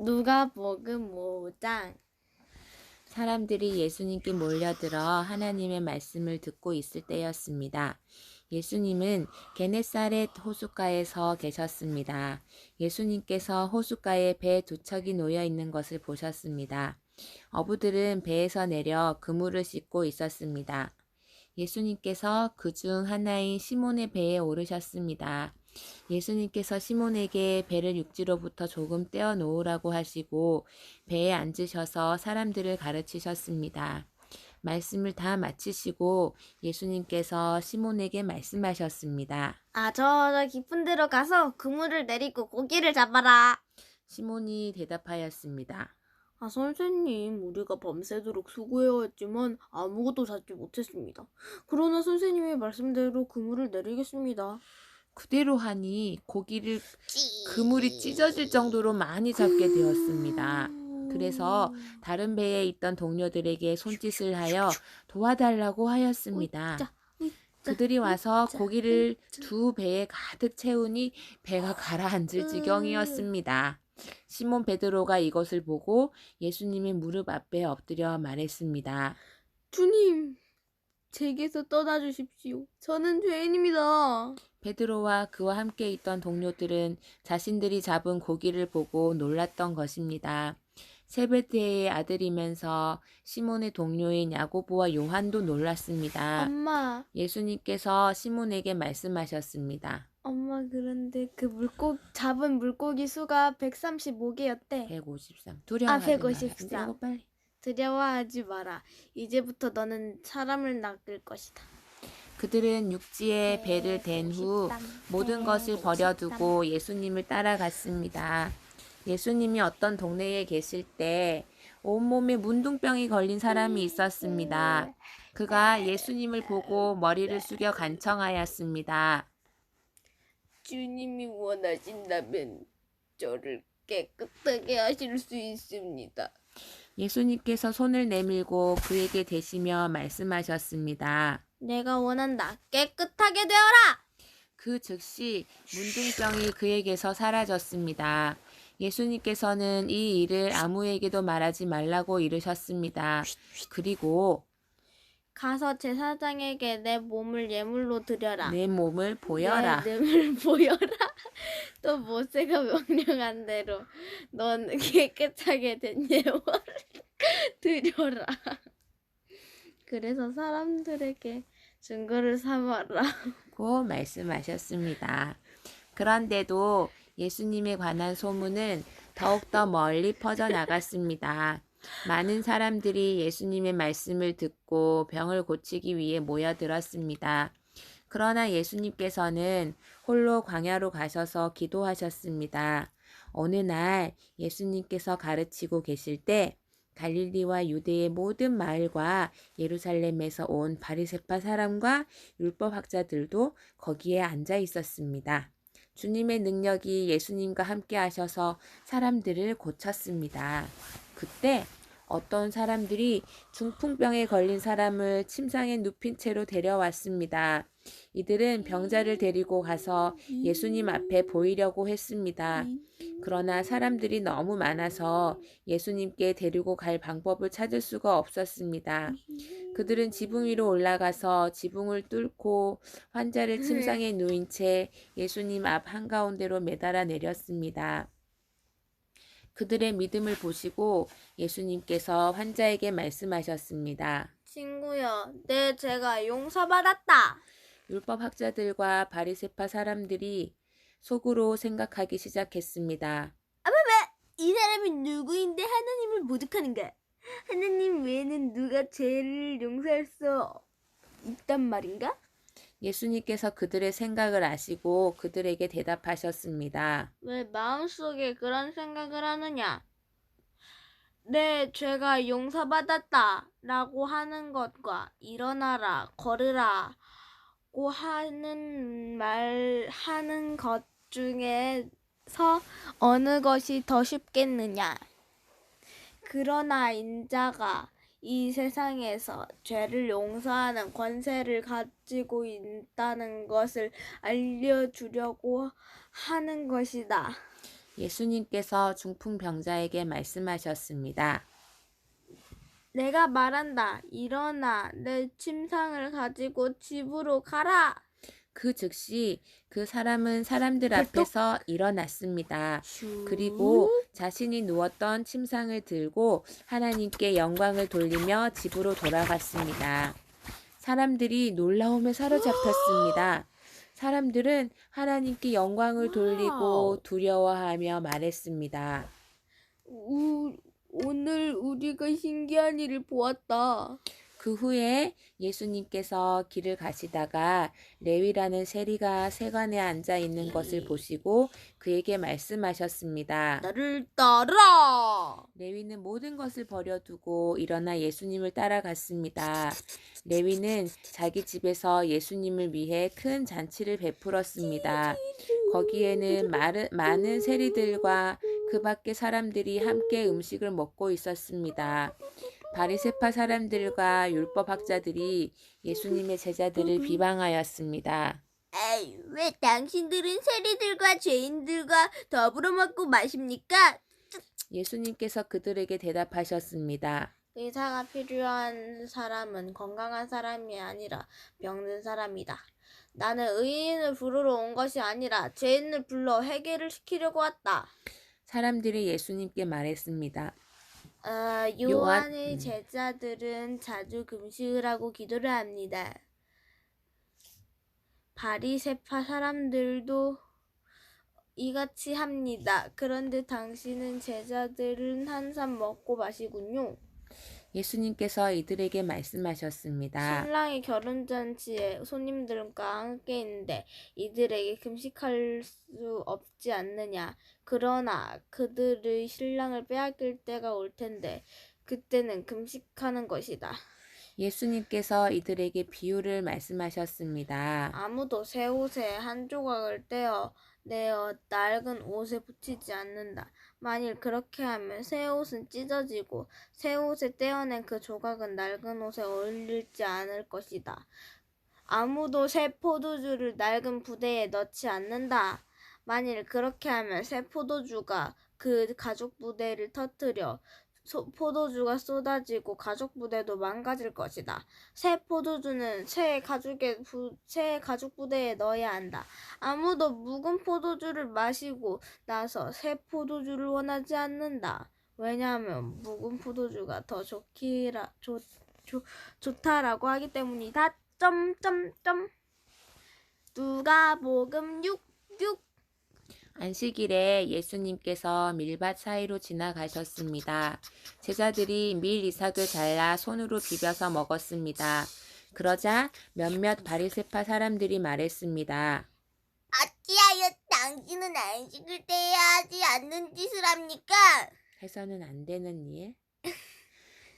누가복음 5장. 사람들이 예수님께 몰려들어 하나님의 말씀을 듣고 있을 때였습니다. 예수님은 게네사렛 호숫가에 계셨습니다. 예수님께서 호숫가에 배 두 척이 놓여 있는 것을 보셨습니다. 어부들은 배에서 내려 그물을 씻고 있었습니다. 예수님께서 그중 하나인 시몬의 배에 오르셨습니다. 예수님께서 시몬에게 배를 육지로부터 조금 떼어 놓으라고 하시고 배에 앉으셔서 사람들을 가르치셨습니다. 말씀을 다 마치시고 예수님께서 시몬에게 말씀하셨습니다. 저 깊은 데로 가서 그물을 내리고 고기를 잡아라. 시몬이 대답하였습니다. 선생님, 우리가 밤새도록 수고해왔지만 아무것도 잡지 못했습니다. 그러나 선생님의 말씀대로 그물을 내리겠습니다. 그대로 하니 그물이 찢어질 정도로 많이 잡게 되었습니다. 그래서 다른 배에 있던 동료들에게 손짓을 하여 도와달라고 하였습니다. 그들이 와서 고기를 두 배에 가득 채우니 배가 가라앉을 지경이었습니다. 시몬 베드로가 이것을 보고 예수님의 무릎 앞에 엎드려 말했습니다. 주님, 제게서 떠나주십시오. 저는 죄인입니다. 베드로와 그와 함께 있던 동료들은 자신들이 잡은 고기를 보고 놀랐던 것입니다. 세베대의 아들이면서 시몬의 동료인 야고보와 요한도 놀랐습니다. 엄마, 예수님께서 시몬에게 말씀하셨습니다. 엄마, 그런데 잡은 물고기 수가 135개였대. 153. 두려워하지 153. 마라. 빨리. 두려워하지 마라. 이제부터 너는 사람을 낚을 것이다. 그들은 육지에 배를 댄 후 모든 것을 버려두고 예수님을 따라갔습니다. 예수님이 어떤 동네에 계실 때 온몸에 문둥병이 걸린 사람이 있었습니다. 그가 예수님을 보고 머리를 숙여 간청하였습니다. 주님이 원하신다면 저를 깨끗하게 하실 수 있습니다. 예수님께서 손을 내밀고 그에게 대시며 말씀하셨습니다. 내가 원한다. 깨끗하게 되어라. 그 즉시 문둥병이 그에게서 사라졌습니다. 예수님께서는 이 일을 아무에게도 말하지 말라고 이르셨습니다. 그리고 가서 제사장에게 내 몸을 예물로 드려라. 내 몸을 보여라. 내 몸을 보여라. 또 모세가 명령한 대로 넌 깨끗하게 된 예물을 드려라. 그래서 사람들에게 증거를 삼아라고 말씀하셨습니다. 그런데도 예수님에 관한 소문은 더욱더 멀리 퍼져나갔습니다. 많은 사람들이 예수님의 말씀을 듣고 병을 고치기 위해 모여들었습니다. 그러나 예수님께서는 홀로 광야로 가셔서 기도하셨습니다. 어느 날 예수님께서 가르치고 계실 때 갈릴리와 유대의 모든 마을과 예루살렘에서 온 바리새파 사람과 율법학자들도 거기에 앉아 있었습니다. 주님의 능력이 예수님과 함께 하셔서 사람들을 고쳤습니다. 그때 어떤 사람들이 중풍병에 걸린 사람을 침상에 눕힌 채로 데려왔습니다. 이들은 병자를 데리고 가서 예수님 앞에 보이려고 했습니다. 그러나 사람들이 너무 많아서 예수님께 데리고 갈 방법을 찾을 수가 없었습니다. 그들은 지붕 위로 올라가서 지붕을 뚫고 환자를 침상에 누인 채 예수님 앞 한가운데로 매달아 내렸습니다. 그들의 믿음을 보시고 예수님께서 환자에게 말씀하셨습니다. 친구여, 내 죄가 용서받았다. 율법학자들과 바리새파 사람들이 속으로 생각하기 시작했습니다. 이 사람이 누구인데 하나님을 모독하는가? 하나님 외에는 누가 죄를 용서할 수 있단 말인가? 예수님께서 그들의 생각을 아시고 그들에게 대답하셨습니다. 왜 마음속에 그런 생각을 하느냐? 내 죄가 용서받았다 라고 하는 것과 일어나라, 걸으라고 하는 것 중에서 어느 것이 더 쉽겠느냐? 그러나 인자가 이 세상에서 죄를 용서하는 권세를 가지고 있다는 것을 알려주려고 하는 것이다. 예수님께서 중풍병자에게 말씀하셨습니다. 내가 말한다. 일어나 내 침상을 가지고 집으로 가라. 그 즉시 그 사람은 사람들 앞에서 일어났습니다. 그리고 자신이 누웠던 침상을 들고 하나님께 영광을 돌리며 집으로 돌아갔습니다. 사람들이 놀라움에 사로잡혔습니다. 사람들은 하나님께 영광을 돌리고 두려워하며 말했습니다. 오늘 우리가 신기한 일을 보았다. 그 후에 예수님께서 길을 가시다가 레위라는 세리가 세관에 앉아 있는 것을 보시고 그에게 말씀하셨습니다. 나를 따르라. 레위는 모든 것을 버려두고 일어나 예수님을 따라갔습니다. 레위는 자기 집에서 예수님을 위해 큰 잔치를 베풀었습니다. 거기에는 많은 세리들과 그 밖의 사람들이 함께 음식을 먹고 있었습니다. 바리새파 사람들과 율법학자들이 예수님의 제자들을 비방하였습니다. 에이, 왜 당신들은 세리들과 죄인들과 더불어 먹고 마십니까? 예수님께서 그들에게 대답하셨습니다. 의사가 필요한 사람은 건강한 사람이 아니라 병든 사람이다. 나는 의인을 부르러 온 것이 아니라 죄인을 불러 회개를 시키려고 왔다. 사람들이 예수님께 말했습니다. 요한의 제자들은 자주 금식을 하고 기도를 합니다. 바리새파 사람들도 이같이 합니다. 그런데 당신은 제자들은 항상 먹고 마시군요. 예수님께서 이들에게 말씀하셨습니다. 신랑이 결혼잔치에 손님들과 함께 있는데 이들에게 금식할 수 없지 않느냐. 그러나 그들의 신랑을 빼앗길 때가 올 텐데 그때는 금식하는 것이다. 예수님께서 이들에게 비유를 말씀하셨습니다. 아무도 새 옷에 한 조각을 내어 낡은 옷에 붙이지 않는다. 만일 그렇게 하면 새 옷은 찢어지고 새 옷에 떼어낸 그 조각은 낡은 옷에 어울리지 않을 것이다. 아무도 새 포도주를 낡은 부대에 넣지 않는다. 만일 그렇게 하면 새 포도주가 그 가죽 부대를 터뜨려 포도주가 쏟아지고 가죽 부대도 망가질 것이다. 새 포도주는 새 가죽 부대에 넣어야 한다. 아무도 묵은 포도주를 마시고 나서 새 포도주를 원하지 않는다. 왜냐하면 묵은 포도주가 더 좋다라고 하기 때문이다. 누가복음 6:6. 안식일에 예수님께서 밀밭 사이로 지나가셨습니다. 제자들이 밀 이삭을 잘라 손으로 비벼서 먹었습니다. 그러자 몇몇 바리새파 사람들이 말했습니다. 어찌하여 당신은 안식일 때에 하지 않는 짓을 합니까? 해서는 안 되는 일?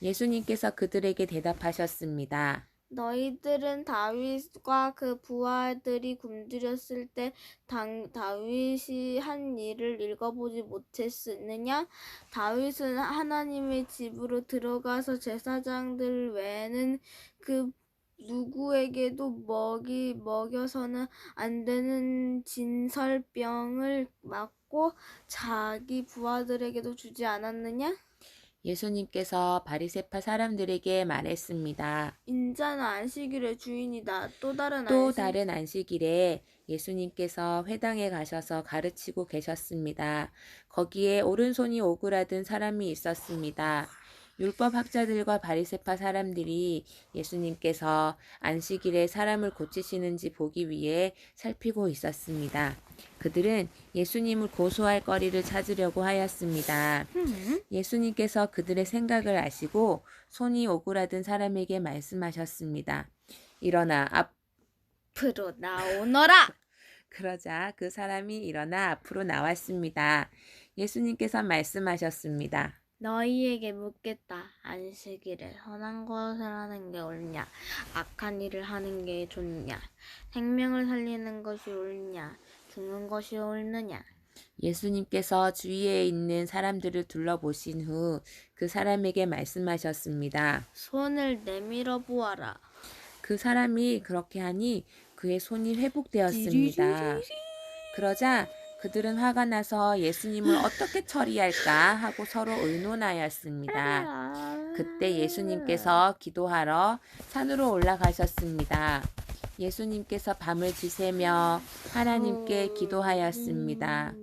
예수님께서 그들에게 대답하셨습니다. 너희들은 다윗과 그 부하들이 굶주렸을 때 다윗이 한 일을 읽어보지 못했느냐? 다윗은 하나님의 집으로 들어가서 제사장들 외에는 그 누구에게도 먹여서는 안 되는 진설병을 맞고 자기 부하들에게도 주지 않았느냐? 예수님께서 바리새파 사람들에게 말했습니다. 인자는 안식일의 주인이다. 또 다른 안식일에 예수님께서 회당에 가셔서 가르치고 계셨습니다. 거기에 오른손이 오그라든 사람이 있었습니다. 율법학자들과 바리새파 사람들이 예수님께서 안식일에 사람을 고치시는지 보기 위해 살피고 있었습니다. 그들은 예수님을 고소할 거리를 찾으려고 하였습니다. 예수님께서 그들의 생각을 아시고 손이 오그라든 사람에게 말씀하셨습니다. 일어나 앞으로 나오너라. 그러자 그 사람이 일어나 앞으로 나왔습니다. 예수님께서 말씀하셨습니다. 너희에게 묻겠다. 안식일에 선한 것을 하는 게 옳냐? 악한 일을 하는 게 좋냐? 생명을 살리는 것이 옳냐? 죽는 것이 옳느냐? 예수님께서 주위에 있는 사람들을 둘러보신 후 그 사람에게 말씀하셨습니다. 손을 내밀어 보아라. 그 사람이 그렇게 하니 그의 손이 회복되었습니다. 그러자 그들은 화가 나서 예수님을 어떻게 처리할까 하고 서로 의논하였습니다. 그때 예수님께서 기도하러 산으로 올라가셨습니다. 예수님께서 밤을 지새며 하나님께 기도하였습니다.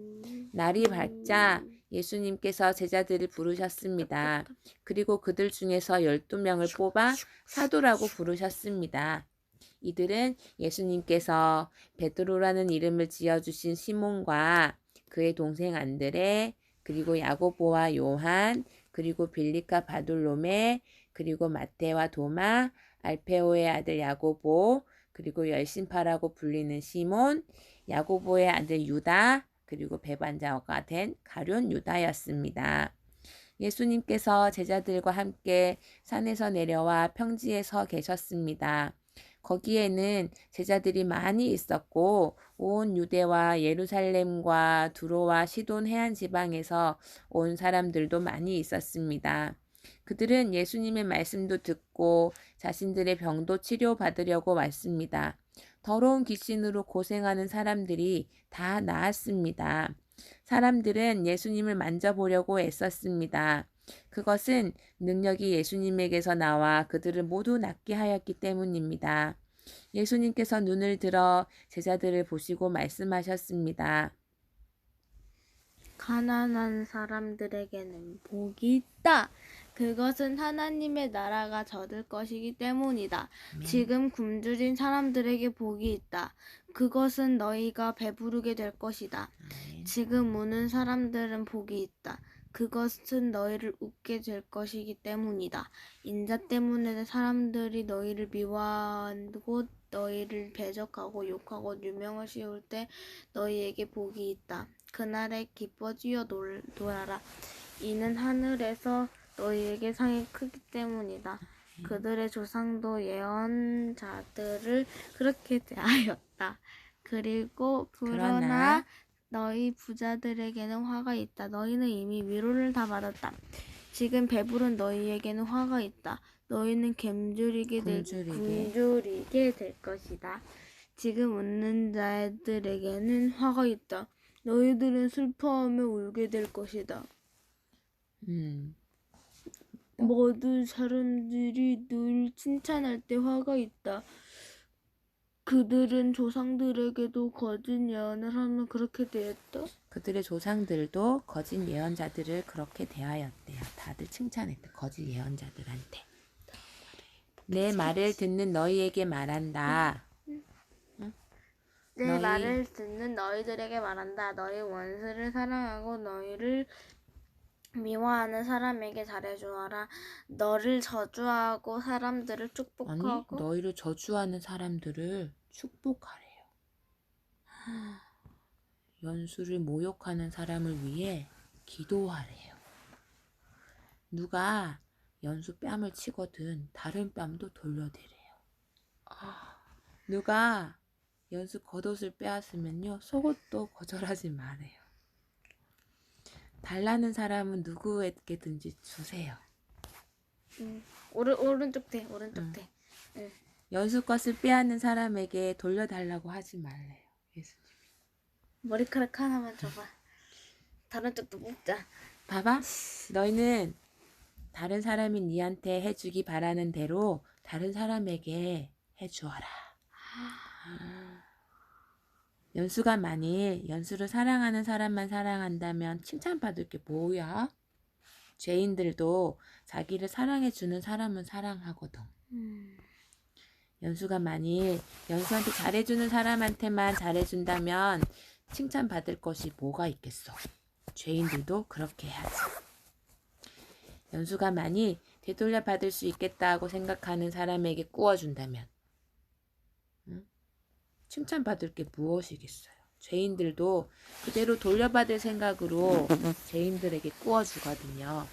날이 밝자 예수님께서 제자들을 부르셨습니다. 그리고 그들 중에서 12명을 뽑아 사도라고 부르셨습니다. 이들은 예수님께서 베드로라는 이름을 지어주신 시몬과 그의 동생 안드레, 그리고 야고보와 요한, 그리고 빌립과 바돌로메, 그리고 마테와 도마, 알페오의 아들 야고보, 그리고 열심파라고 불리는 시몬, 야고보의 아들 유다, 그리고 배반자가 된 가룟 유다였습니다. 예수님께서 제자들과 함께 산에서 내려와 평지에 서 계셨습니다. 거기에는 제자들이 많이 있었고 온 유대와 예루살렘과 두로와 시돈 해안 지방에서 온 사람들도 많이 있었습니다. 그들은 예수님의 말씀도 듣고 자신들의 병도 치료받으려고 왔습니다. 더러운 귀신으로 고생하는 사람들이 다 나았습니다. 사람들은 예수님을 만져보려고 애썼습니다. 그것은 능력이 예수님에게서 나와 그들을 모두 낫게 하였기 때문입니다. 예수님께서 눈을 들어 제자들을 보시고 말씀하셨습니다. 가난한 사람들에게는 복이 있다. 그것은 하나님의 나라가 젖을 것이기 때문이다. 지금 굶주린 사람들에게 복이 있다. 그것은 너희가 배부르게 될 것이다. 지금 우는 사람들은 복이 있다. 그것은 너희를 웃게 될 것이기 때문이다. 인자 때문에 사람들이 너희를 미워하고 너희를 배척하고 욕하고 유명을 씌울 때 너희에게 복이 있다. 그날에 기뻐 뛰어 놀아라. 이는 하늘에서 너희에게 상이 크기 때문이다. 그들의 조상도 예언자들을 그렇게 대하였다. 그리고 그러나 너희 부자들에게는 화가 있다. 너희는 이미 위로를 다 받았다. 지금 배부른 너희에게는 화가 있다. 너희는 굶주리게 될 것이다. 지금 웃는 자들에게는 화가 있다. 너희들은 슬퍼하며 울게 될 것이다. 모든 사람들이 늘 칭찬할 때 화가 있다. 그들은 조상들에게도 거짓 예언을 하며 그렇게 대했다. 그들의 조상들도 거짓 예언자들을 그렇게 대하였대요. 다들 칭찬했대. 거짓 예언자들한테. 내 말을 듣는 너희에게 말한다. 내 말을 듣는 너희들에게 말한다. 너희 원수를 사랑하고 너희를 미워하는 사람에게 잘해주어라. 너를 저주하고 사람들을 축복하고. 아니, 너희를 저주하는 사람들을 축복하래요. 연수를 모욕하는 사람을 위해 기도하래요. 누가 연수 뺨을 치거든 다른 뺨도 돌려대래요. 누가 연수 겉옷을 빼앗으면요 속옷도 거절하지 말아요. 달라는 사람은 누구에게든지 주세요. 오른쪽 대. 연수 것을 빼앗는 사람에게 돌려달라고 하지 말래요. 예수님. 머리카락 하나만 줘봐. 다른 쪽도 뽑자. 봐봐. 너희는 다른 사람이 니한테 해주기 바라는 대로 다른 사람에게 해주어라. 연수가 만일 연수를 사랑하는 사람만 사랑한다면 칭찬받을 게 뭐야? 죄인들도 자기를 사랑해주는 사람은 사랑하거든. 연수가 만일 연수한테 잘해주는 사람한테만 잘해준다면 칭찬받을 것이 뭐가 있겠어? 죄인들도 그렇게 해야지. 연수가 만일 되돌려 받을 수 있겠다고 생각하는 사람에게 꾸어준다면 칭찬받을 게 무엇이겠어요? 죄인들도 그대로 돌려받을 생각으로 죄인들에게 꾸어주거든요.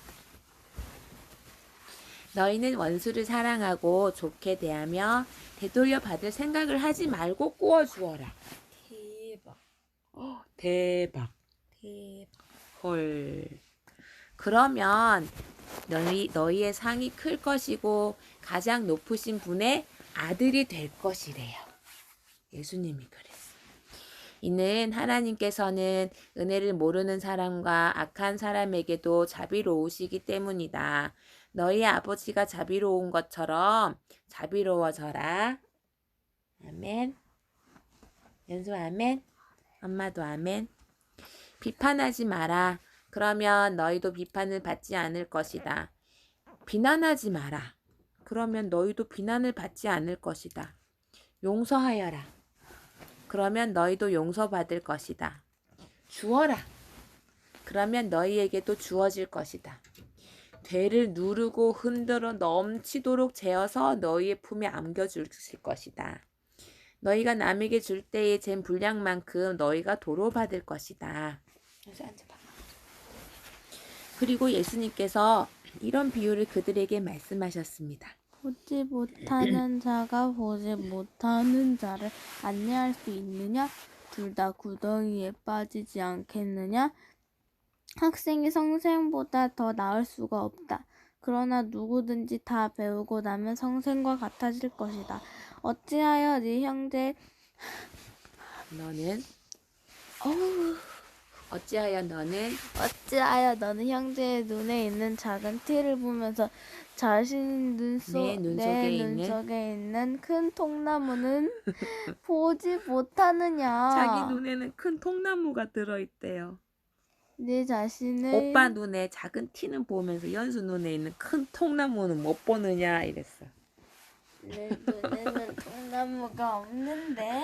너희는 원수를 사랑하고 좋게 대하며 되돌려 받을 생각을 하지 말고 꾸어주어라. 대박. 헐. 그러면 너희의 상이 클 것이고 가장 높으신 분의 아들이 될 것이래요. 예수님이 그랬어요. 이는 하나님께서는 은혜를 모르는 사람과 악한 사람에게도 자비로우시기 때문이다. 너희 아버지가 자비로운 것처럼 자비로워져라. 아멘. 연수 아멘. 엄마도 아멘. 비판하지 마라. 그러면 너희도 비판을 받지 않을 것이다. 비난하지 마라. 그러면 너희도 비난을 받지 않을 것이다. 용서하여라. 그러면 너희도 용서받을 것이다. 주어라. 그러면 너희에게도 주어질 것이다. 되를 누르고 흔들어 넘치도록 재어서 너희의 품에 안겨주실 것이다. 너희가 남에게 줄 때에 잰 분량만큼 너희가 도로 받을 것이다. 앉아봐. 그리고 예수님께서 이런 비유를 그들에게 말씀하셨습니다. 보지 못하는 자가 보지 못하는 자를 안내할 수 있느냐? 둘 다 구덩이에 빠지지 않겠느냐? 학생이 선생보다 더 나을 수가 없다. 그러나 누구든지 다 배우고 나면 선생과 같아질 것이다. 어찌하여 네 형제 너는 어찌하여 너는 형제의 눈에 있는 작은 티를 보면서 자신 내 눈 속에 있는 큰 통나무는 보지 못하느냐? 자기 눈에는 큰 통나무가 들어있대요. 네 자신의 오빠 눈에 작은 티는 보면서 연수 눈에 있는 큰 통나무는 못 보느냐 이랬어. 내 눈에는 통나무가 없는데.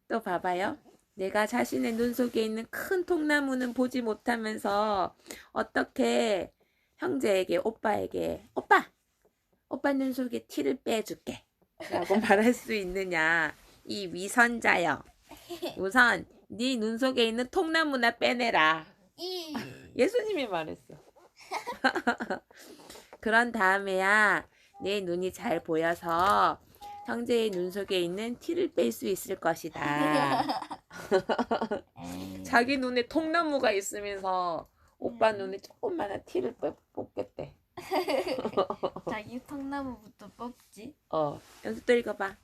또 봐봐요. 내가 자신의 눈 속에 있는 큰 통나무는 보지 못하면서 어떻게 형제에게 오빠에게 오빠 눈 속에 티를 빼줄게 라고 말할 수 있느냐. 이 위선자여, 우선 네 눈 속에 있는 통나무나 빼내라. 예수님이 말했어. 그런 다음에야 내 눈이 잘 보여서 형제의 눈 속에 있는 티를 뺄 수 있을 것이다. 자기 눈에 통나무가 있으면서 오빠 눈에 조그마한 티를 뽑겠대. 자기 통나무부터 뽑지. 연수 또 읽어봐.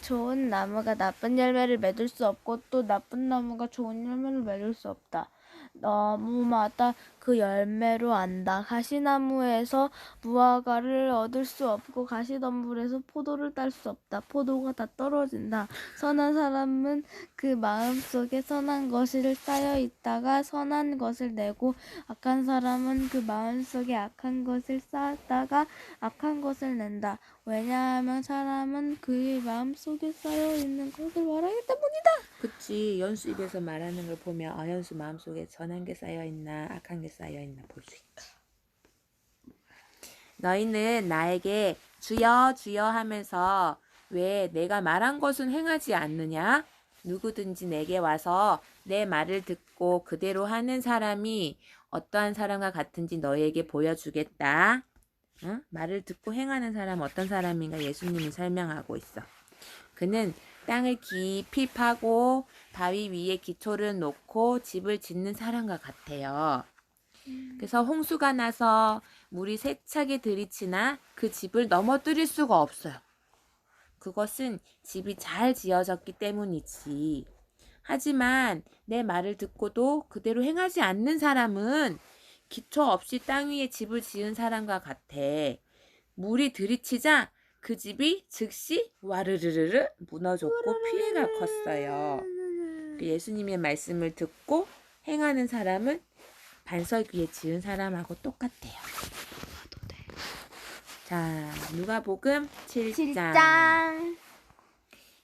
좋은 나무가 나쁜 열매를 맺을 수 없고 또 나쁜 나무가 좋은 열매를 맺을 수 없다. 나무마다 그 열매로 안다. 가시나무에서 무화과를 얻을 수 없고 가시덤불에서 포도를 딸 수 없다. 포도가 다 떨어진다. 선한 사람은 그 마음속에 선한 것을 쌓여 있다가 선한 것을 내고 악한 사람은 그 마음속에 악한 것을 쌓다가 악한 것을 낸다. 왜냐하면 사람은 그의 마음속에 쌓여 있는 것을 말하기 때문이다. 그치. 연수 입에서 말하는 걸 보면 연수 마음속에 선한 게 쌓여있나 악한 게 쌓여있나 볼 수 있지. 너희는 나에게 주여 주여 하면서 왜 내가 말한 것은 행하지 않느냐? 누구든지 내게 와서 내 말을 듣고 그대로 하는 사람이 어떠한 사람과 같은지 너희에게 보여주겠다. 응? 말을 듣고 행하는 사람 어떤 사람인가 예수님이 설명하고 있어. 그는 땅을 깊이 파고 바위 위에 기초를 놓고 집을 짓는 사람과 같아요. 그래서 홍수가 나서 물이 세차게 들이치나 그 집을 넘어뜨릴 수가 없어요. 그것은 집이 잘 지어졌기 때문이지. 하지만 내 말을 듣고도 그대로 행하지 않는 사람은 기초 없이 땅 위에 집을 지은 사람과 같아. 물이 들이치자 그 집이 즉시 와르르르르 무너졌고 피해가 컸어요. 예수님의 말씀을 듣고 행하는 사람은 반석 위에 지은 사람하고 똑같아요. 자, 누가복음 7장.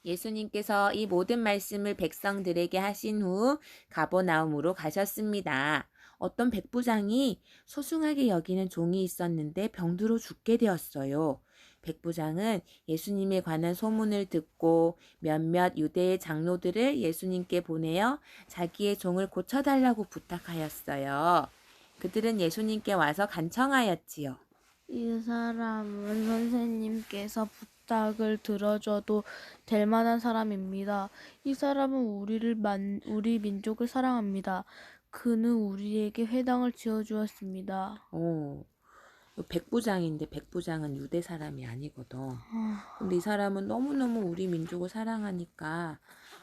예수님께서 이 모든 말씀을 백성들에게 하신 후 가버나움으로 가셨습니다. 어떤 백부장이 소중하게 여기는 종이 있었는데 병들어 죽게 되었어요. 백부장은 예수님에 관한 소문을 듣고 몇몇 유대의 장로들을 예수님께 보내어 자기의 종을 고쳐달라고 부탁하였어요. 그들은 예수님께 와서 간청하였지요. 이 사람은 선생님께서 부탁을 들어줘도 될 만한 사람입니다. 이 사람은 우리 민족을 사랑합니다. 그는 우리에게 회당을 지어주었습니다. 백부장인데 백부장은 유대 사람이 아니거든. 근데 이 사람은 너무너무 우리 민족을 사랑하니까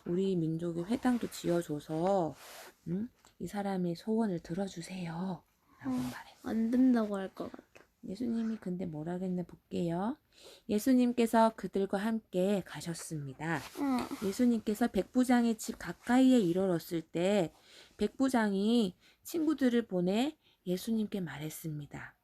우리 민족의 회당도 지어줘서 이 사람의 소원을 들어주세요. 라고 말했어요. 안 된다고 할 것 같아. 예수님이 근데 뭐라 그랬나 볼게요. 예수님께서 그들과 함께 가셨습니다. 예수님께서 백부장의 집 가까이에 이르렀을 때 백부장이 친구들을 보내 예수님께 말했습니다.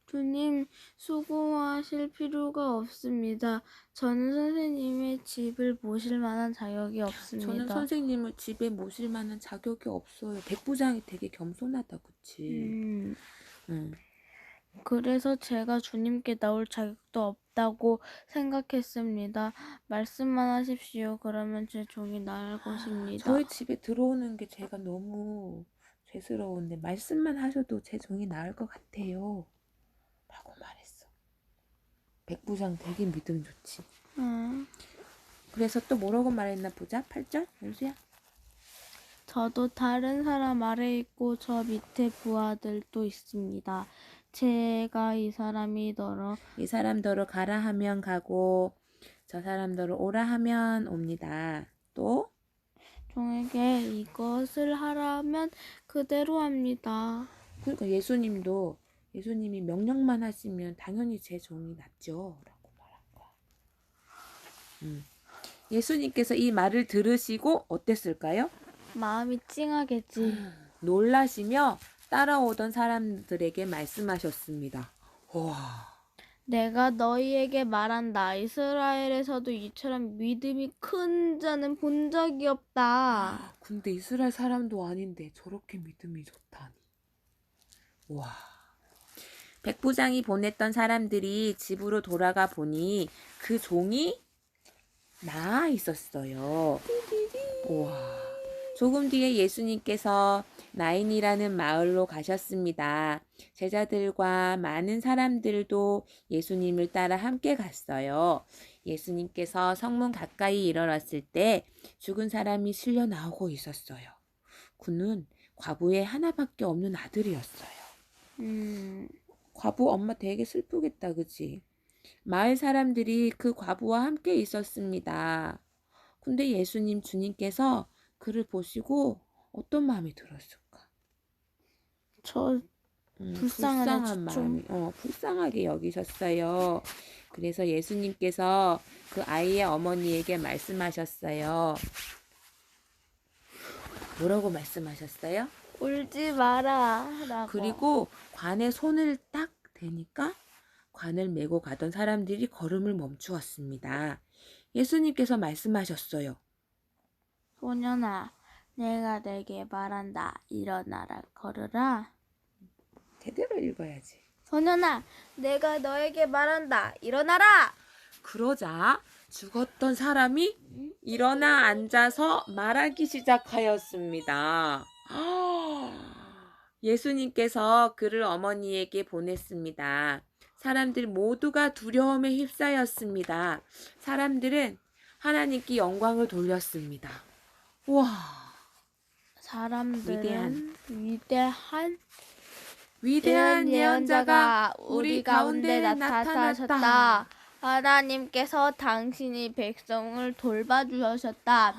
주님, 수고하실 필요가 없습니다. 저는 선생님의 집을 모실 만한 자격이 없습니다. 저는 선생님을 집에 모실 만한 자격이 없어요. 백부장이 되게 겸손하다, 그치? 그래서 제가 주님께 나올 자격도 없다고 생각했습니다. 말씀만 하십시오. 그러면 제 종이 나을 것입니다. 저희 집에 들어오는 게 제가 너무 죄스러운데 말씀만 하셔도 제 종이 나을 것 같아요. 라고 말했어. 백부장 되게 믿음 좋지. 그래서 또 뭐라고 말했나 보자. 8절 연수야. 저도 다른 사람 아래 있고 저 밑에 부하들도 있습니다. 제가 이 사람더러 가라 하면 가고 저 사람더러 오라 하면 옵니다. 또 종에게 이것을 하라면 그대로 합니다. 그러니까 예수님이 명령만 하시면 당연히 제 종이 낫죠. 라고 말한 거야. 예수님께서 이 말을 들으시고 어땠을까요? 마음이 찡하겠지. 놀라시며 따라오던 사람들에게 말씀하셨습니다. 와. 내가 너희에게 말한다. 이스라엘에서도 이처럼 믿음이 큰 자는 본 적이 없다. 근데 이스라엘 사람도 아닌데 저렇게 믿음이 좋다니. 와. 백부장이 보냈던 사람들이 집으로 돌아가 보니 그 종이 나아 있었어요. 와. 조금 뒤에 예수님께서 나인이라는 마을로 가셨습니다. 제자들과 많은 사람들도 예수님을 따라 함께 갔어요. 예수님께서 성문 가까이 이르렀을 때 죽은 사람이 실려 나오고 있었어요. 그는 과부의 하나밖에 없는 아들이었어요. 과부 엄마 되게 슬프겠다, 그치? 마을 사람들이 그 과부와 함께 있었습니다. 근데 예수님 주님께서 그를 보시고 어떤 마음이 들었을까? 불쌍한 마음이, 불쌍하게 여기셨어요. 그래서 예수님께서 그 아이의 어머니에게 말씀하셨어요. 뭐라고 말씀하셨어요? 울지 마라. 라고. 그리고 관에 손을 딱 대니까 관을 메고 가던 사람들이 걸음을 멈추었습니다. 예수님께서 말씀하셨어요. 소년아, 내가 내게 말한다. 일어나라, 걸으라. 제대로 읽어야지. 소년아, 내가 너에게 말한다. 일어나라. 그러자 죽었던 사람이 일어나 앉아서 말하기 시작하였습니다. 예수님께서 그를 어머니에게 보냈습니다. 사람들 모두가 두려움에 휩싸였습니다. 사람들은 하나님께 영광을 돌렸습니다. 와, 사람들은 위대한 예언자가 우리 가운데 나타나셨다. 하나님께서 당신이 백성을 돌봐주셨다.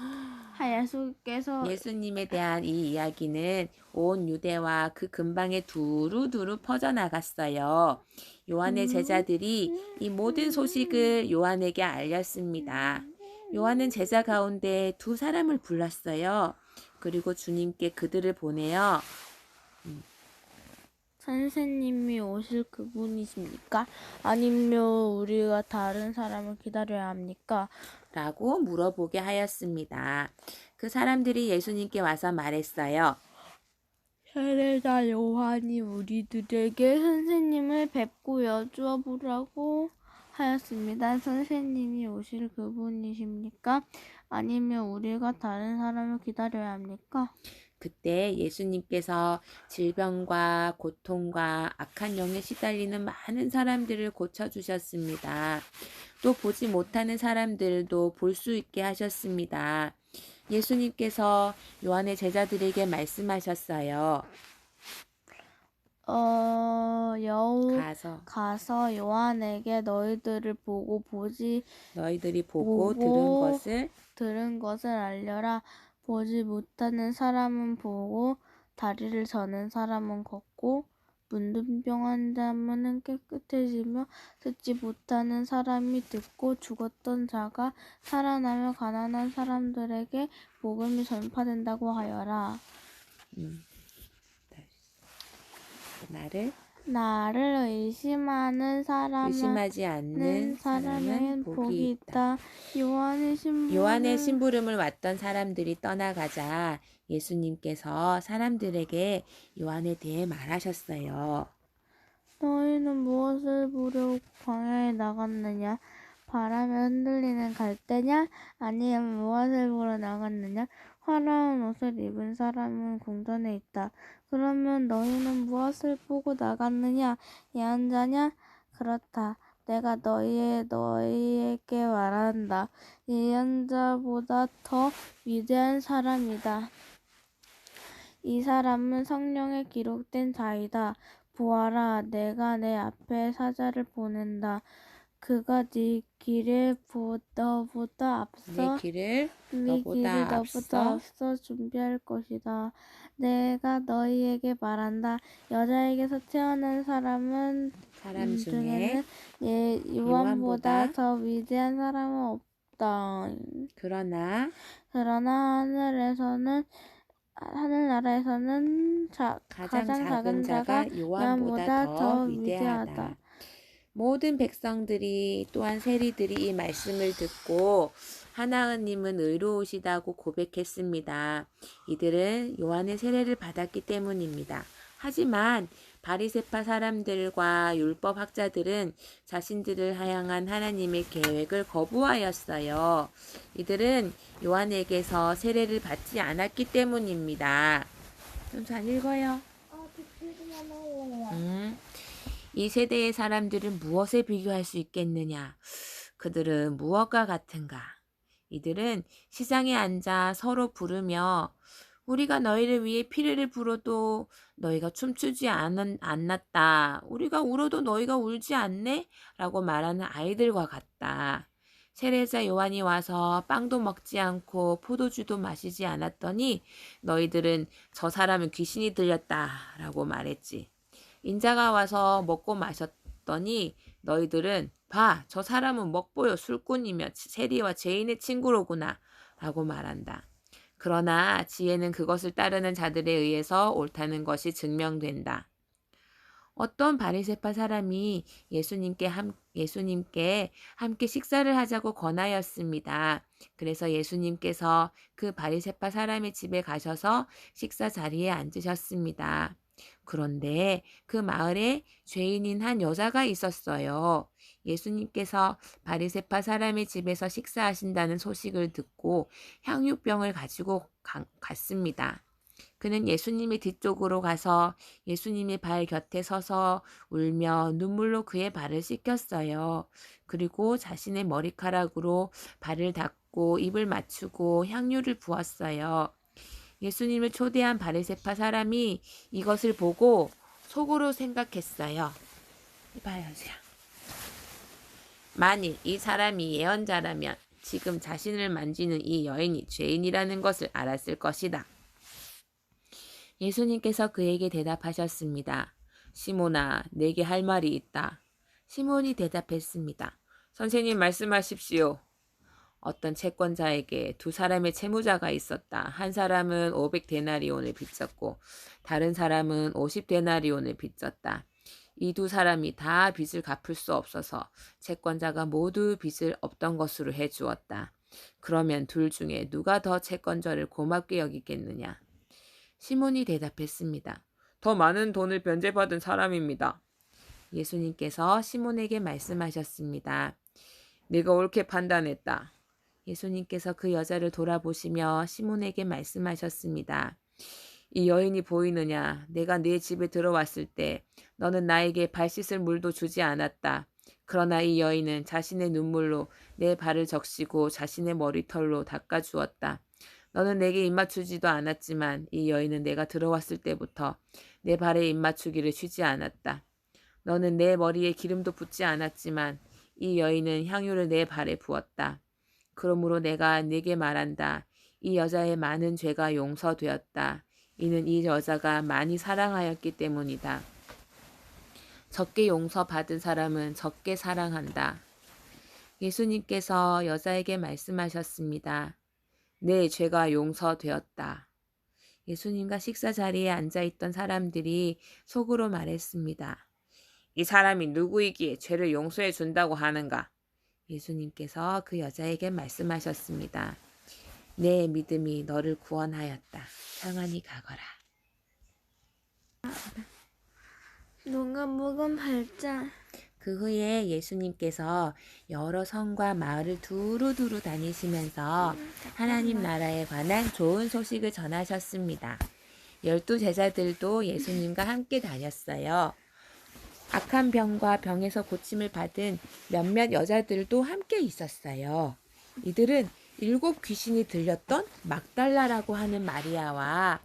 예수님에 대한 이 이야기는 온 유대와 그 근방에 두루두루 퍼져나갔어요. 요한의 제자들이 이 모든 소식을 요한에게 알렸습니다. 요한은 제자 가운데 2사람을 불렀어요. 그리고 주님께 그들을 보내어 선생님이 오실 그분이십니까? 아니면 우리가 다른 사람을 기다려야 합니까? 라고 물어보게 하였습니다. 그 사람들이 예수님께 와서 말했어요. 세례자 요한이 우리들에게 선생님을 뵙고 여쭈어 보라고 하였습니다. 선생님이 오실 그분이십니까? 아니면 우리가 다른 사람을 기다려야 합니까? 그때 예수님께서 질병과 고통과 악한 영에 시달리는 많은 사람들을 고쳐주셨습니다. 또 보지 못하는 사람들도 볼 수 있게 하셨습니다. 예수님께서 요한의 제자들에게 말씀하셨어요. 가서 요한에게 너희들이 보고 들은 것을 들은 것을 알려라. 보지 못하는 사람은 보고 다리를 저는 사람은 걷고 문둥병한 자는 깨끗해지며 듣지 못하는 사람이 듣고 죽었던 자가 살아나며 가난한 사람들에게 복음이 전파된다고 하여라. 나를 의심하는 의심하지 않는 사람은 복이 있다. 요한의 심부름을 왔던 사람들이 떠나가자 예수님께서 사람들에게 요한에 대해 말하셨어요. 너희는 무엇을 보려고 광야에 나갔느냐? 바람에 흔들리는 갈대냐? 아니면 무엇을 보러 나갔느냐? 화려한 옷을 입은 사람은 궁전에 있다. 그러면 너희는 무엇을 보고 나갔느냐? 예언자냐? 그렇다. 내가 너희에게 말한다. 예언자보다 더 위대한 사람이다. 이 사람은 성령에 기록된 자이다. 보아라, 내가 내 앞에 사자를 보낸다. 그가 네 길을 너보다 앞서 준비할 것이다. 내가 너희에게 말한다. 여자에게서 태어난 사람 중에는 요한보다 더 위대한 사람은 없다. 그러나 하늘나라에서는 가장 작은 자가 요한보다 더 위대하다. 모든 백성들이 또한 세리들이 이 말씀을 듣고 하나님은 의로우시다고 고백했습니다. 이들은 요한의 세례를 받았기 때문입니다. 하지만 바리새파 사람들과 율법학자들은 자신들을 향한 하나님의 계획을 거부하였어요. 이들은 요한에게서 세례를 받지 않았기 때문입니다. 좀 잘 읽어요. 이 세대의 사람들은 무엇에 비교할 수 있겠느냐? 그들은 무엇과 같은가? 이들은 시장에 앉아 서로 부르며 우리가 너희를 위해 피리를 불어도 너희가 춤추지 않았다. 우리가 울어도 너희가 울지 않네? 라고 말하는 아이들과 같다. 세례자 요한이 와서 빵도 먹지 않고 포도주도 마시지 않았더니 너희들은 저 사람은 귀신이 들렸다 라고 말했지. 인자가 와서 먹고 마셨더니 너희들은 봐, 저 사람은 먹보요 술꾼이며 세리와 죄인의 친구로구나 라고 말한다. 그러나 지혜는 그것을 따르는 자들에 의해서 옳다는 것이 증명된다. 어떤 바리새파 사람이 예수님께 함께 식사를 하자고 권하였습니다. 그래서 예수님께서 그 바리새파 사람의 집에 가셔서 식사 자리에 앉으셨습니다. 그런데 그 마을에 죄인인 한 여자가 있었어요. 예수님께서 바리새파 사람의 집에서 식사하신다는 소식을 듣고 향유병을 가지고 갔습니다. 그는 예수님의 뒤쪽으로 가서 예수님의 발 곁에 서서 울며 눈물로 그의 발을 씻겼어요. 그리고 자신의 머리카락으로 발을 닦고 입을 맞추고 향유를 부었어요. 예수님을 초대한 바리새파 사람이 이것을 보고 속으로 생각했어요. 이봐요, 만일 이 사람이 예언자라면 지금 자신을 만지는 이 여인이 죄인이라는 것을 알았을 것이다. 예수님께서 그에게 대답하셨습니다. 시몬아, 내게 할 말이 있다. 시몬이 대답했습니다. 선생님 말씀하십시오. 어떤 채권자에게 두 사람의 채무자가 있었다. 한 사람은 500데나리온을 빚졌고 다른 사람은 50데나리온을 빚졌다. 이 두 사람이 다 빚을 갚을 수 없어서 채권자가 모두 빚을 없던 것으로 해주었다. 그러면 둘 중에 누가 더 채권자를 고맙게 여기겠느냐? 시몬이 대답했습니다. 더 많은 돈을 변제받은 사람입니다. 예수님께서 시몬에게 말씀하셨습니다. 네가 옳게 판단했다. 예수님께서 그 여자를 돌아보시며 시몬에게 말씀하셨습니다. 이 여인이 보이느냐? 내가 네 집에 들어왔을 때 너는 나에게 발 씻을 물도 주지 않았다. 그러나 이 여인은 자신의 눈물로 내 발을 적시고 자신의 머리털로 닦아주었다. 너는 내게 입맞추지도 않았지만 이 여인은 내가 들어왔을 때부터 내 발에 입맞추기를 쉬지 않았다. 너는 내 머리에 기름도 붓지 않았지만 이 여인은 향유를 내 발에 부었다. 그러므로 내가 네게 말한다. 이 여자의 많은 죄가 용서되었다. 이는 이 여자가 많이 사랑하였기 때문이다. 적게 용서받은 사람은 적게 사랑한다. 예수님께서 여자에게 말씀하셨습니다. 내 죄가 용서되었다. 예수님과 식사 자리에 앉아있던 사람들이 속으로 말했습니다. 이 사람이 누구이기에 죄를 용서해 준다고 하는가? 예수님께서 그 여자에게 말씀하셨습니다. 내 믿음이 너를 구원하였다. 평안히 가거라. 누가복음 8장. 그 후에 예수님께서 여러 성과 마을을 두루두루 다니시면서 하나님 나라에 관한 좋은 소식을 전하셨습니다. 12 제자들도 예수님과 함께 다녔어요. 악한 병과 병에서 고침을 받은 몇몇 여자들도 함께 있었어요. 이들은 7 귀신이 들렸던 막달라라고 하는 마리아와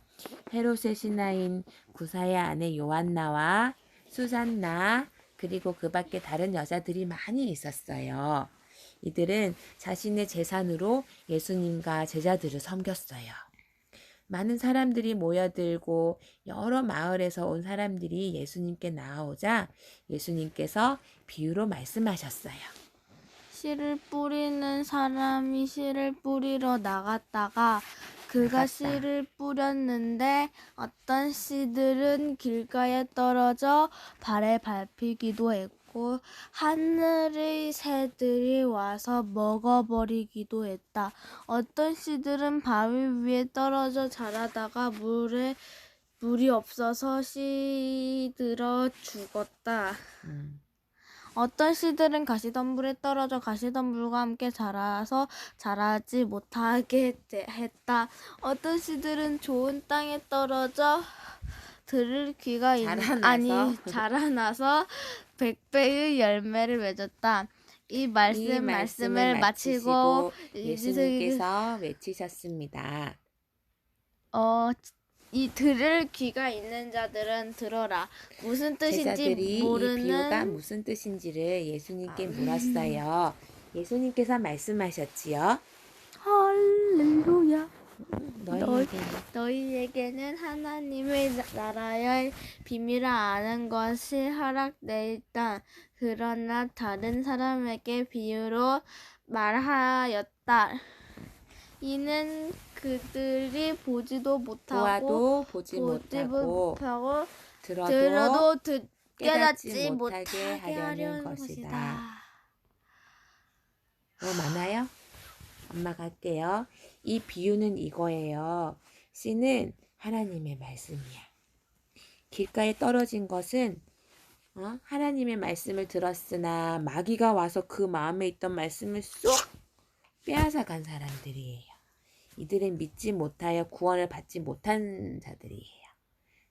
헤롯의 신하인 구사의 아내 요한나와 수산나 그리고 그 밖에 다른 여자들이 많이 있었어요. 이들은 자신의 재산으로 예수님과 제자들을 섬겼어요. 많은 사람들이 모여들고 여러 마을에서 온 사람들이 예수님께 나아오자 예수님께서 비유로 말씀하셨어요. 씨를 뿌리는 사람이 씨를 뿌리러 나갔다가 그가 씨를 뿌렸는데 어떤 씨들은 길가에 떨어져 발에 밟히기도 했고 하늘의 새들이 와서 먹어버리기도 했다. 어떤 씨들은 바위 위에 떨어져 자라다가 물이 없어서 씨들어 죽었다. 어떤 씨들은 가시덤불에 떨어져 가시덤불과 함께 자라서 자라지 못하게 했다. 어떤 씨들은 좋은 땅에 떨어져 들을 귀가 자라나서 100배의 열매를 맺었다. 이 말씀을 마치고 예수님께서 외치셨습니다. 이 들을 귀가 있는 자들은 들어라. 무슨 뜻인지 제자들이 모르는 이 비유가 무슨 뜻인지를 예수님께 물었어요. 예수님께서 말씀하셨지요. 할렐루야. 너희에게는 하나님의 나라의 비밀을 아는 것이 허락되어 있다. 그러나 다른 사람에게 비유로 말하였다. 이는 그들이 보지도 못하고 보지 못하고 들어도 깨닫지 못하게 하려는 것이다. 많아요? 엄마가 할게요. 이 비유는 이거예요. 씨는 하나님의 말씀이야. 길가에 떨어진 것은 하나님의 말씀을 들었으나 마귀가 와서 그 마음에 있던 말씀을 쏙 빼앗아 간 사람들이에요. 이들은 믿지 못하여 구원을 받지 못한 자들이에요.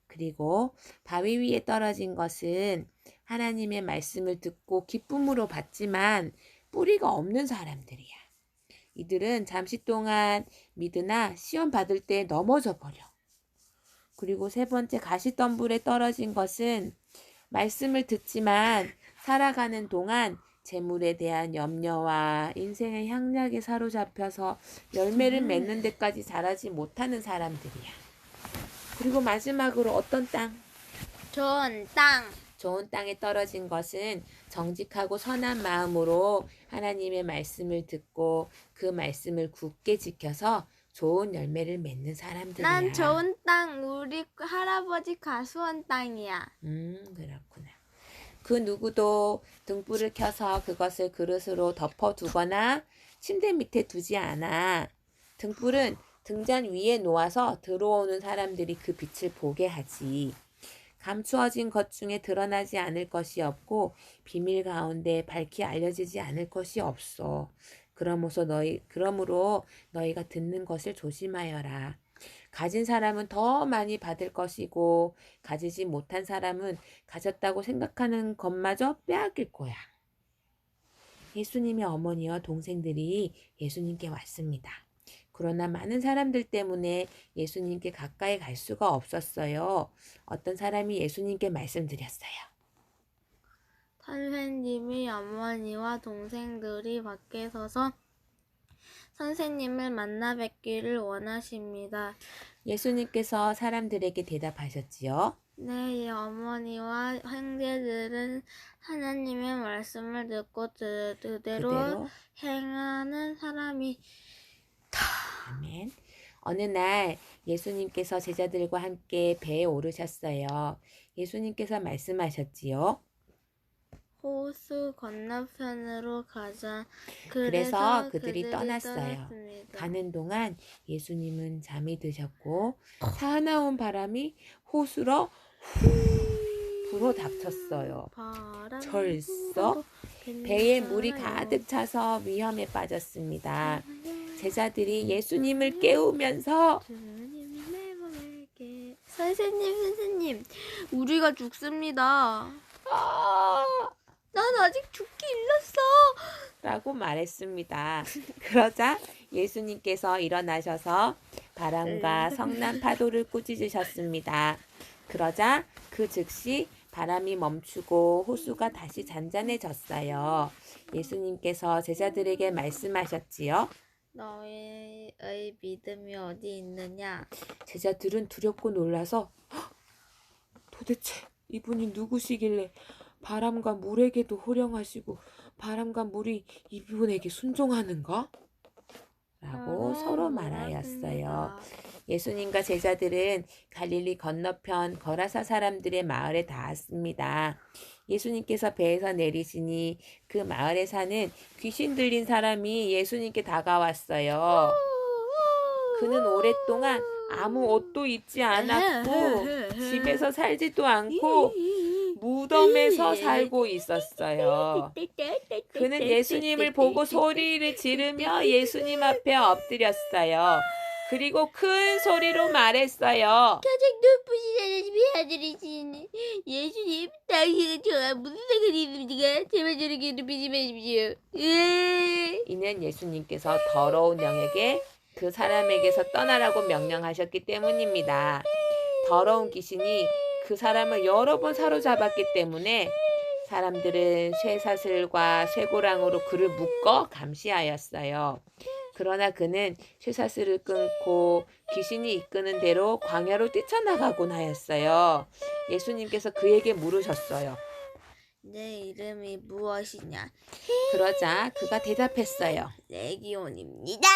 그리고 바위 위에 떨어진 것은 하나님의 말씀을 듣고 기쁨으로 받지만 뿌리가 없는 사람들이야. 이들은 잠시 동안 믿으나 시험 받을 때 넘어져 버려. 그리고 세 번째 가시덤불에 떨어진 것은 말씀을 듣지만 살아가는 동안 재물에 대한 염려와 인생의 향락에 사로잡혀서 열매를 맺는 데까지 자라지 못하는 사람들이야. 그리고 마지막으로 어떤 땅? 좋은 땅. 좋은 땅에 떨어진 것은 정직하고 선한 마음으로 하나님의 말씀을 듣고 그 말씀을 굳게 지켜서 좋은 열매를 맺는 사람들이야. 난 좋은 땅, 우리 할아버지 가수원 땅이야. 그렇구나. 그 누구도 등불을 켜서 그것을 그릇으로 덮어두거나 침대 밑에 두지 않아. 등불은 등잔 위에 놓아서 들어오는 사람들이 그 빛을 보게 하지. 감추어진 것 중에 드러나지 않을 것이 없고 비밀 가운데 밝히 알려지지 않을 것이 없어. 그러므로 너희가 듣는 것을 조심하여라. 가진 사람은 더 많이 받을 것이고 가지지 못한 사람은 가졌다고 생각하는 것마저 빼앗길 거야. 예수님의 어머니와 동생들이 예수님께 왔습니다. 그러나 많은 사람들 때문에 예수님께 가까이 갈 수가 없었어요. 어떤 사람이 예수님께 말씀드렸어요. 선생님이 어머니와 동생들이 밖에 서서 선생님을 만나 뵙기를 원하십니다. 예수님께서 사람들에게 대답하셨지요. 네, 어머니와 형제들은 하나님의 말씀을 듣고 그대로 그대로 행하는 사람이 아멘. 어느 날 예수님께서 제자들과 함께 배에 오르셨어요. 예수님께서 말씀하셨지요. 호수 건너편으로 가자. 그래서 그들이 떠났어요. 떠났습니다. 가는 동안 예수님은 잠이 드셨고 사나운 바람이 호수로 불어 닥쳤어요. 바람 절서 배에 물이 가득 차서 위험에 빠졌습니다. 제자들이 예수님을 깨우면서 선생님, 우리가 죽습니다. 난 아직 죽기 일렀어. 라고 말했습니다. 그러자 예수님께서 일어나셔서 바람과 성난 파도를 꾸짖으셨습니다. 그러자 그 즉시 바람이 멈추고 호수가 다시 잔잔해졌어요. 예수님께서 제자들에게 말씀하셨지요. 너희의 믿음이 어디 있느냐? 제자들은 두렵고 놀라서 도대체 이분이 누구시길래 바람과 물에게도 호령하시고 바람과 물이 이분에게 순종하는가? 라고 서로 말하였어요. 예수님과 제자들은 갈릴리 건너편 거라사 사람들의 마을에 닿았습니다. 예수님께서 배에서 내리시니 그 마을에 사는 귀신 들린 사람이 예수님께 다가왔어요. 그는 오랫동안 아무 옷도 입지 않았고 집에서 살지도 않고 무덤에서 살고 있었어요. 그는 예수님을 보고 소리를 지르며 예수님 앞에 엎드렸어요. 그리고 큰 소리로 말했어요. 가장 높으신 하나님의 아들이신 예수님, 당신은 저와 무슨 상관이 있습니까? 제발 저를 괴롭히지 마십시오. 이는 예수님께서 더러운 영에게 그 사람에게서 떠나라고 명령하셨기 때문입니다. 더러운 귀신이 그 사람을 여러 번 사로잡았기 때문에 사람들은 쇠사슬과 쇠고랑으로 그를 묶어 감시하였어요. 그러나 그는 쇠사슬을 끊고 귀신이 이끄는 대로 광야로 뛰쳐나가곤 하였어요. 예수님께서 그에게 물으셨어요. 내 이름이 무엇이냐? 그러자 그가 대답했어요. 레기온입니다.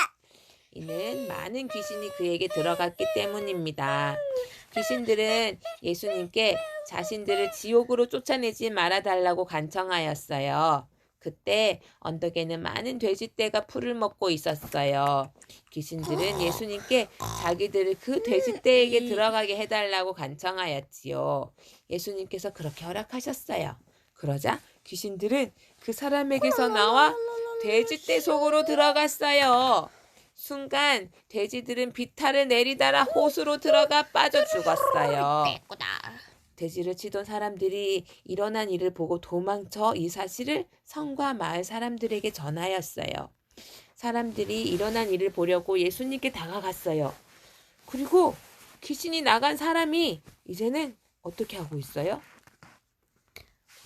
이는 많은 귀신이 그에게 들어갔기 때문입니다. 귀신들은 예수님께 자신들을 지옥으로 쫓아내지 말아달라고 간청하였어요. 그때 언덕에는 많은 돼지떼가 풀을 먹고 있었어요. 귀신들은 예수님께 자기들을 그 돼지떼에게 들어가게 해달라고 간청하였지요. 예수님께서 그렇게 허락하셨어요. 그러자 귀신들은 그 사람에게서 나와 돼지떼 속으로 들어갔어요. 순간 돼지들은 비탈을 내리달아 호수로 들어가 빠져 죽었어요. 돼지를 치던 사람들이 일어난 일을 보고 도망쳐 이 사실을 성과 마을 사람들에게 전하였어요. 사람들이 일어난 일을 보려고 예수님께 다가갔어요. 그리고 귀신이 나간 사람이 이제는 어떻게 하고 있어요?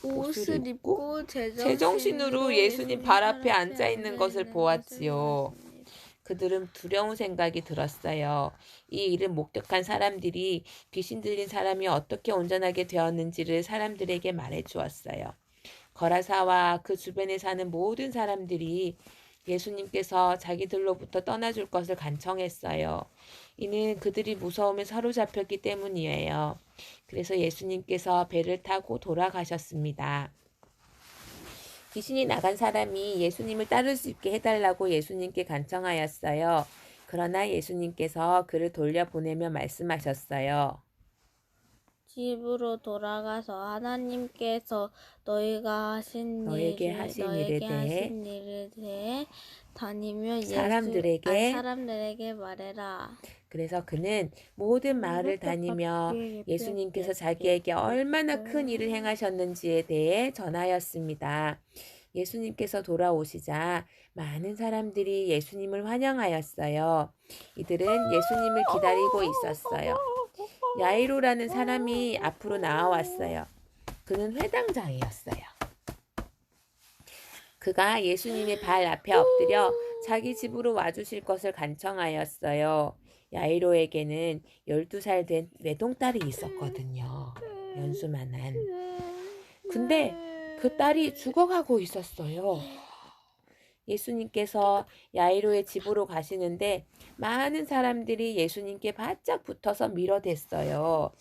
옷을 입고 제정신으로 예수님 발 앞에 앉아 있는 것을 보았지요. 그들은 두려운 생각이 들었어요. 이 일을 목격한 사람들이 귀신 들린 사람이 어떻게 온전하게 되었는지를 사람들에게 말해 주었어요. 거라사와 그 주변에 사는 모든 사람들이 예수님께서 자기들로부터 떠나줄 것을 간청했어요. 이는 그들이 무서움에 사로잡혔기 때문이에요. 그래서 예수님께서 배를 타고 돌아가셨습니다. 귀신이 나간 사람이 예수님을 따를 수 있게 해달라고 예수님께 간청하였어요. 그러나 예수님께서 그를 돌려보내며 말씀하셨어요. 집으로 돌아가서 하나님께서 너에게 하신 일에 대해 다니며 사람들에게 말해라. 그래서 그는 모든 마을을 다니며 예수님께서 자기에게 얼마나 큰 일을 행하셨는지에 대해 전하였습니다. 예수님께서 돌아오시자 많은 사람들이 예수님을 환영하였어요. 이들은 예수님을 기다리고 있었어요. 야이로라는 사람이 앞으로 나와왔어요. 그는 회당장이었어요. 그가 예수님의 발 앞에 엎드려 자기 집으로 와주실 것을 간청하였어요. 야이로에게는 12살 된 외동딸이 있었거든요. 연수만한. 근데 그 딸이 죽어가고 있었어요. 예수님께서 야이로의 집으로 가시는데 많은 사람들이 예수님께 바짝 붙어서 밀어댔어요.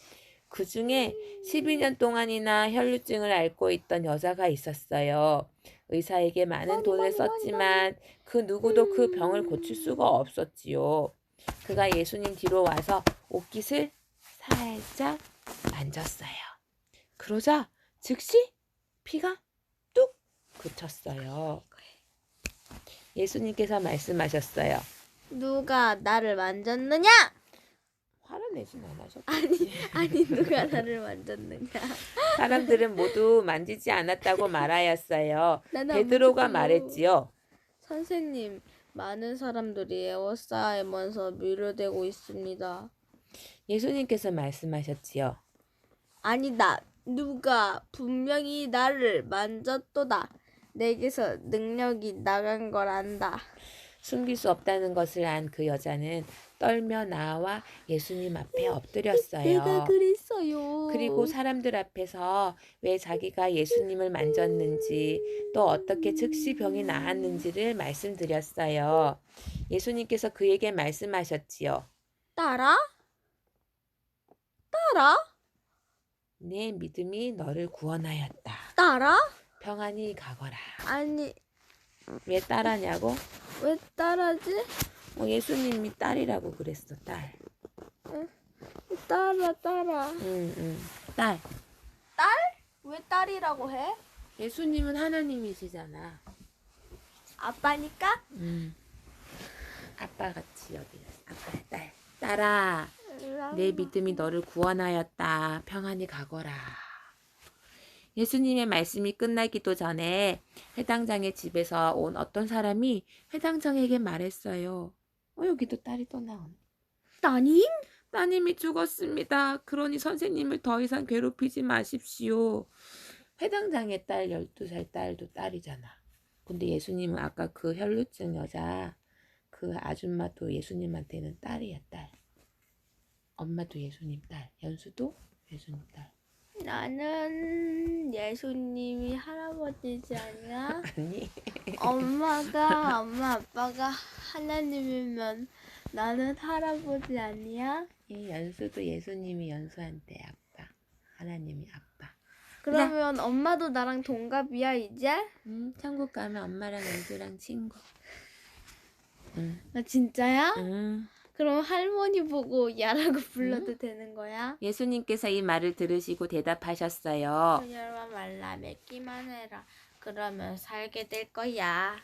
그 중에 12년 동안이나 혈루증을 앓고 있던 여자가 있었어요. 의사에게 많은 돈을 썼지만 그 누구도 그 병을 고칠 수가 없었지요. 그가 예수님 뒤로 와서 옷깃을 살짝 만졌어요. 그러자 즉시 피가 뚝 그쳤어요. 예수님께서 말씀하셨어요. 누가 나를 만졌느냐? 화를 내진 않으셨죠? 아니 누가 나를 만졌느냐? 사람들은 모두 만지지 않았다고 말하였어요. 나는 안 베드로가 만졌어요. 말했지요. 선생님, 많은 사람들이 에워싸이면서 밀어대고 있습니다. 예수님께서 말씀하셨지요. 아니다. 누가 분명히 나를 만졌도다. 내게서 능력이 나간 걸 안다. 숨길 수 없다는 것을 안 그 여자는 떨며 나와 예수님 앞에 엎드렸어요. 내가 그랬어요. 그리고 사람들 앞에서 왜 자기가 예수님을 만졌는지 또 어떻게 즉시 병이 나았는지를 말씀드렸어요. 예수님께서 그에게 말씀하셨지요. 딸아? 딸아? 내 믿음이 너를 구원하였다. 딸아? 평안히 가거라. 아니, 왜 딸하냐고? 왜 딸아지? 예수님이 딸이라고 그랬어. 딸. 딸아. 딸. 딸? 왜 딸이라고 해? 예수님은 하나님이시잖아. 아빠니까? 아빠같이 여기. 아빠 딸. 딸아. 내 믿음이 너를 구원하였다. 평안히 가거라. 예수님의 말씀이 끝나기도 전에 회당장의 집에서 온 어떤 사람이 회당장에게 말했어요. 여기도 딸이 또 나오네. 따님? 따님이 죽었습니다. 그러니 선생님을 더 이상 괴롭히지 마십시오. 회당장의 딸 12살 딸도 딸이잖아. 근데 예수님은 아까 그 혈루증 여자 그 아줌마도 예수님한테는 딸이야. 딸. 엄마도 예수님 딸. 연수도 예수님 딸. 나는 예수님이 할아버지지 않냐? 아니. 엄마 아빠가 하나님이면 나는 할아버지 아니야? 이 연수도 예수님이 연수한테 아빠. 하나님이 아빠. 그러면 엄마도 나랑 동갑이야 이제? 천국 가면 엄마랑 연수랑 친구. 나 진짜야? 응. 그럼 할머니 보고 야라고 불러도 되는 거야? 예수님께서 이 말을 들으시고 대답하셨어요. 그녀만 말라 맺기만 해라. 그러면 살게 될 거야.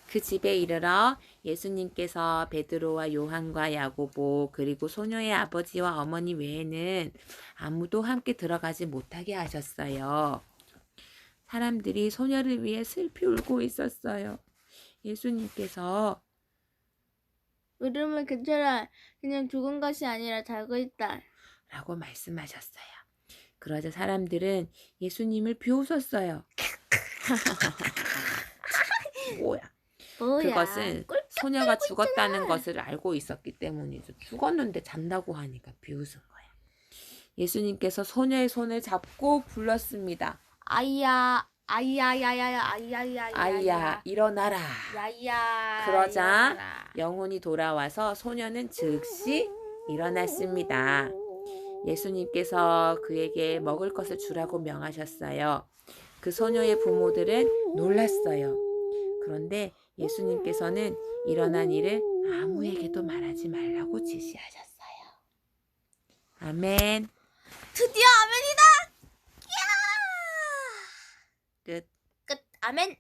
그 집에 이르러 예수님께서 베드로와 요한과 야고보 그리고 소녀의 아버지와 어머니 외에는 아무도 함께 들어가지 못하게 하셨어요. 사람들이 소녀를 위해 슬피 울고 있었어요. 예수님께서 울음을 그쳐라. 그냥 죽은 것이 아니라 살고 있다. 라고 말씀하셨어요. 그러자 사람들은 예수님을 비웃었어요. 뭐야? 그것은 소녀가 죽었다는 것을 알고 있었기 때문이죠. 죽었는데 잔다고 하니까 비웃은 거야. 예수님께서 소녀의 손을 잡고 불렀습니다. 아이야 일어나라. 야야. 그러자 일어나라. 영혼이 돌아와서 소녀는 즉시 일어났습니다. 예수님께서 그에게 먹을 것을 주라고 명하셨어요. 그 소녀의 부모들은 놀랐어요. 그런데 예수님께서는 일어난 일을 아무에게도 말하지 말라고 지시하셨어요. 아멘. 드디어 아멘이다. 끝. 끝. 아멘.